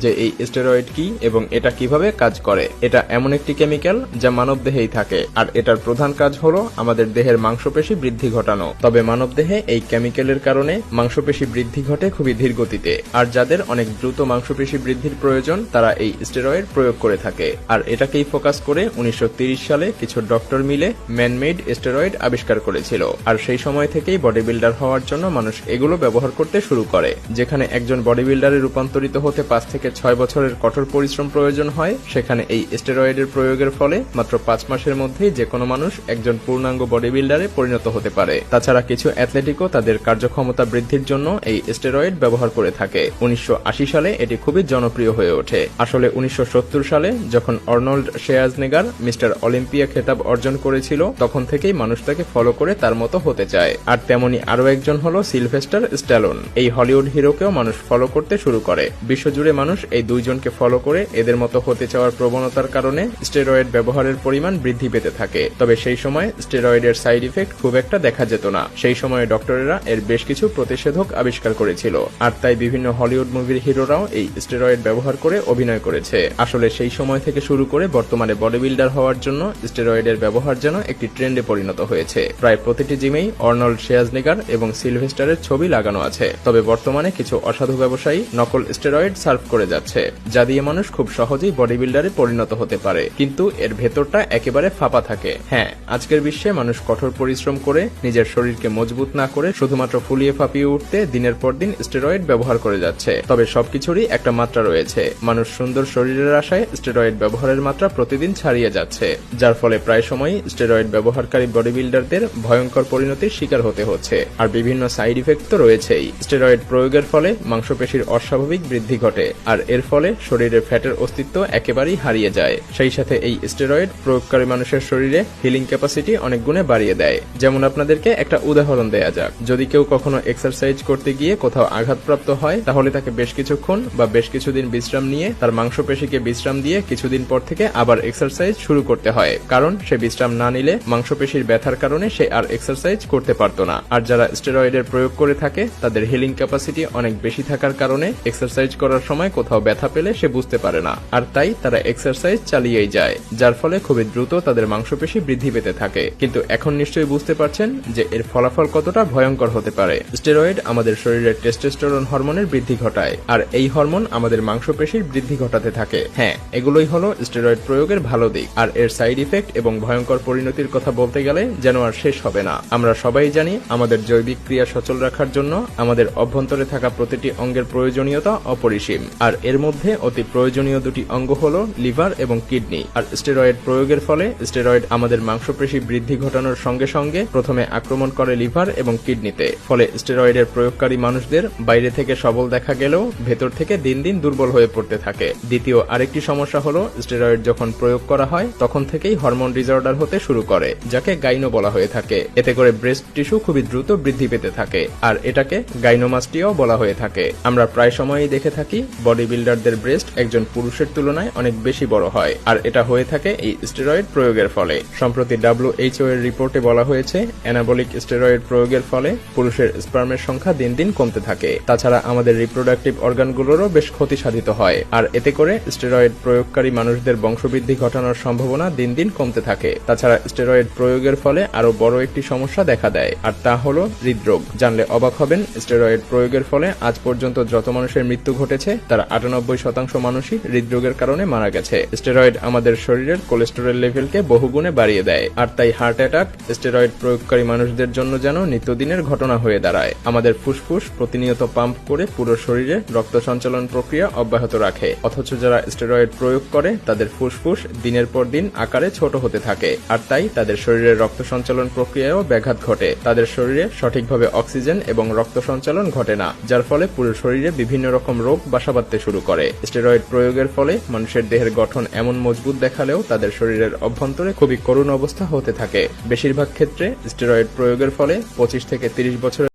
যে এই স্টেরয়েড কি এবং এটা কিভাবে কাজ করে। এটা এমন একটি কেমিক্যাল যা মানবদেহেই থাকে, আর এটার প্রধান কাজ হলো আমাদের দেহের মাংসপেশি বৃদ্ধি ঘটানো। তবে মানবদেহে এই কেমিক্যালের কারণে মাংসপেশি বৃদ্ধি ঘটে খুবই ধীর গতিতে, আর যাদের অনেক দ্রুত মাংসপেশি বৃদ্ধির প্রয়োজন তারা এই স্টেরয়েড প্রয়োগ করে থাকে। আর এটাকেই ফোকাস করে 1930 সালে কিছু ডক্টর মিলে ম্যানমেড স্টেরয়েড আবিষ্কার করেছিল। আর সেই সময় থেকেই বডি বিল্ডার হওয়ার জন্য মানুষ এগুলো ব্যবহার করতে শুরু করে। যেখানে একজন বডি বিল্ডারে রূপান্তরিত হতে 5 থেকে 6 বছরের কঠোর পরিশ্রম প্রয়োজন হয়, সেখানে এই স্টেরয়েডের প্রয়োগের ফলে মাত্র 5 মাসের মধ্যেই যে কোনো মানুষ একজন পূর্ণাঙ্গ বডি বিল্ডারে পরিণত হতে পারে। তাছাড়া কিছু অ্যাথলেটিকও তাদের কার্যক্ষমতা বৃদ্ধির জন্য এই স্টেরয়েড ব্যবহার করে থাকে। 1980 সালে এটি খুবই জনপ্রিয় হয়ে ওঠে। আসলে 1970 সালে যখন আর্নল্ড শিওয়ার্জনেগার মিস্টার অলিম্পিয়া খেতাব অর্জন করেছিল, তখন থেকেই মানুষ তাকে ফলো করে তার মতো হতে চায়। আর তেমনি আরো একজন হলো সিলভেস্টার স্ট্যালোন। এই হলিউড হিরোকেও মানুষ ফলো করতে শুরু করে। বিশ্বজুড়ে মানুষ এই দুইজনকে ফলো করে এদের মতো হতে চাওয়ার প্রবণতার কারণে স্টেরয়েড ব্যবহারের পরিমাণ বৃদ্ধি পেতে থাকে। তবে সেই সময় স্টেরয়েডের সাইড ইফেক্ট খুব একটা দেখা যেত না। সেই সময়ে ডক্টরেরা এর বেশ কিছু প্রতিষেধক আবিষ্কার করেছিল, আর তাই বিভিন্ন হলিউড মুভির হিরোরাও এই স্টেরয়েড ব্যবহার করে অভিনয় করেছে। আসলে সেই সময় থেকে শুরু করে বর্তমানে বডি বিল্ডার হওয়ার জন্য স্টেরয়েডের ব্যবহার যেন একটি ট্রেন্ডে পরিণত হয়েছে। প্রায় প্রতিটি জিমেই আর্নল্ড শিওয়ার্জনেগার এবং সিলভেস্টারের ছবি লাগানো আছে। তবে বর্তমানে কিছু অসাধু ব্যবসায়ী নকল স্টেরয়েড সার্ভ করে যাচ্ছে, যা দিয়ে মানুষ খুব সহজেই বডি বিল্ডারে পরিণত হতে পারে, কিন্তু এর ভেতরটা একেবারে ফাঁপা থাকে। হ্যাঁ, আজকের বিশ্বে মানুষ কঠোর পরিশ্রম করে নিজের শরীরকে মজবুত না করে শুধুমাত্র ফুলিয়ে ফাঁপিয়ে উঠতে দিনের পর দিন স্টেরয়েড ব্যবহার করে যাচ্ছে। তবে সবকিছুরই একটা মাত্রা রয়েছে। মানুষ সুন্দর শরীরের আশায় স্টেরয়েড ব্যবহারের মাত্রা প্রতিদিন ছাড়িয়ে যাচ্ছে, যার ফলে প্রায় সময়ই স্টেরয়েড ব্যবহারকারী বডি বিল্ডারদের ভয়ঙ্কর পরিণতির শিকার হতে হচ্ছে। আর বিভিন্ন সাইড ইফেক্ট তো রয়েছেই। স্টেরয়েড প্রয়োগের ফলে মাংসপেশির অস্বাভাবিক বৃদ্ধি ঘটে, আর এর ফলে শরীরে ফ্যাটের অস্তিত্ব একেবারেই হারিয়ে যায়। সেই সাথে এই স্টেরয়েড প্রয়োগকারী মানুষের শরীরে হিলিং ক্যাপাসিটি অনেক গুণে বাড়িয়ে দেয়। যেমন আপনাদেরকে একটা উদাহরণ দেয়া যাক। যদি কেউ কখনো এক্সারসাইজ করতে গিয়ে কোথাও আঘাতপ্রাপ্ত হয়, তাহলে তাকে বেশ কিছুক্ষণ বা বেশ কিছুদিন বিশ্রাম নিয়ে তার মাংসপেশিকে বিশ্রাম দিয়ে কিছুদিন পর থেকে আবার এক্সারসাইজ শুরু করতে হয়, কারণ সে বিশ্রাম না নিলে মাংসপেশির ব্যথার কারণে সে আর এক্সারসাইজ করতে পারত না। আর যারা স্টেরয়েডের প্রয়োগ করে থাকে তাদের হিলিং ক্যাপাসিটি অনেক বেশি থাকার কারণে এক্সারসাইজ করার সময় কোথাও ব্যথা পেলে সে বুঝতে পারে না, আর তাই তারা এক্সারসাইজ চালিয়েই যায়, যার ফলে খুবই দ্রুত তাদের মাংসপেশি বৃদ্ধি পেতে থাকে। কিন্তু এখন নিশ্চয়ই বুঝতে পারছেন যে এর ফলাফল কতটা ভয়ঙ্কর হতে পারে। স্টেরয়েড আমাদের শরীরের টেস্টোস্টেরন হরমোনের বৃদ্ধি ঘটায়, আর এই হরমোন আমাদের মাংসপেশির বৃদ্ধি ঘটাতে থাকে। হ্যাঁ, এগুলোই হলো স্টেরয়েড প্রয়োগের ভালো দিক। আর এর সাইড ইফেক্ট এবং ভয়ঙ্কর পরিণতির কথা বলতে গেলে যেন আর শেষ হবে না। আমরা সবাই জানি আমাদের জৈবিক ক্রিয়া সচল রাখার জন্য আমাদের অভ্যন্তরে থাকা প্রতিটি অঙ্গের প্রয়োজনীয়তা অপরিসীম, আর এর মধ্যে অতি প্রয়োজনীয় দুটি অঙ্গ হলো লিভার এবং কিডনি। আর স্টেরয়েড প্রয়োগের ফলে স্টেরয়েড আমাদের মাংসপেশি বৃদ্ধি ঘটানোর সঙ্গে সঙ্গে প্রথমে আক্রমণ করে লিভার এবং কিডনিতে। ফলে স্টেরয়েডের প্রয়োগকারী মানুষদের বাইরে থেকে সবল দেখা গেলেও ভেতর থেকে দিন দিন দুর্বল হয়ে পড়তে থাকে। দ্বিতীয় আরেকটি সমস্যা হলো স্টেরয়েড যখন প্রয়োগ করা হয় তখন থেকেই হরমোন ডিসঅর্ডার হতে শুরু করে, যাকে গাইনো বলা হয়ে থাকে। এতে করে ব্রেস্ট টিস্যু খুবই দ্রুত বৃদ্ধি পেতে থাকে, আর এটাকে গাইনোমাস্টিয়াও বলা হয়ে থাকে। আমরা প্রায় সময়ই দেখে থাকি বডি বিল্ডারদের ব্রেস্ট একজন পুরুষের তুলনায় অনেক বেশি বড় হয়, আর এটা হয়ে থাকে এই স্টেরয়েড প্রয়োগের ফলে। সম্প্রতি WHO এর রিপোর্টে বলা হয়েছে অ্যানাবলিক স্টেরয়েড প্রয়োগের ফলে পুরুষের স্পার্মের সংখ্যা দিন দিন কমতে থাকে। তাছাড়া আমাদের রিপ্রোডাক্টিভ অর্গানগুলোরও বেশ ক্ষতি সাধিত হয়, আর এতে করে স্টেরয়েড প্রয়োগকারী মানুষদের বংশবৃদ্ধি ঘটানোর সম্ভাবনা দিন দিন কমতে থাকে। তাছাড়া স্টেরয়েড প্রয়োগের ফলে আরো বড় একটি সমস্যা দেখা দেয়, আর তা হলো হৃদরোগ। জানলে অবাক হবেন, স্টেরয়েড প্রয়োগের ফলে আজ পর্যন্ত যত মানুষের মৃত্যু ঘটেছে তার 98% মানুষই হৃদরোগের কারণে মারা গেছে। স্টেরয়েড আমাদের শরীরের কোলেস্টেরল লেভেলকে বহুগুণে বাড়িয়ে দেয়, আর তাই হার্ট অ্যাটাক স্টেরয়েড প্রয়োগকারী মানুষদের জন্য যেন নিত্যদিনের ঘটনা হয়ে দাঁড়ায়। আমাদের ফুসফুস প্রতিনিয়ত পাম্প করে পুরো শরীরে রক্ত সঞ্চালন প্রক্রিয়া অব্যাহত রাখে, অথচ যারা স্টেরয়েড প্রয়োগ করে তাদের ফুসফুস দিনের পর দিন আকারে ছোট হতে থাকে, আর তাই তাদের শরীরের রক্ত সঞ্চালন প্রক্রিয়ায়ও ব্যাঘাত ঘটে। তাদের শরীরে সঠিকভাবে অক্সিজেন এবং রক্ত সঞ্চালন ঘটে না, যার ফলে পুরো শরীরে বিভিন্ন রকম রোগ বাসা বাঁধতে শুরু করে। স্টেরয়েড প্রয়োগের ফলে মানুষের দেহের গঠন এমন মজবুত দেখালেও তাদের শরীরের অভ্যন্তরে খুবই করুণ অবস্থা হতে থাকে। বেশিরভাগ ক্ষেত্রে স্টেরয়েড প্রয়োগের ফলে 25 থেকে 30 বছরের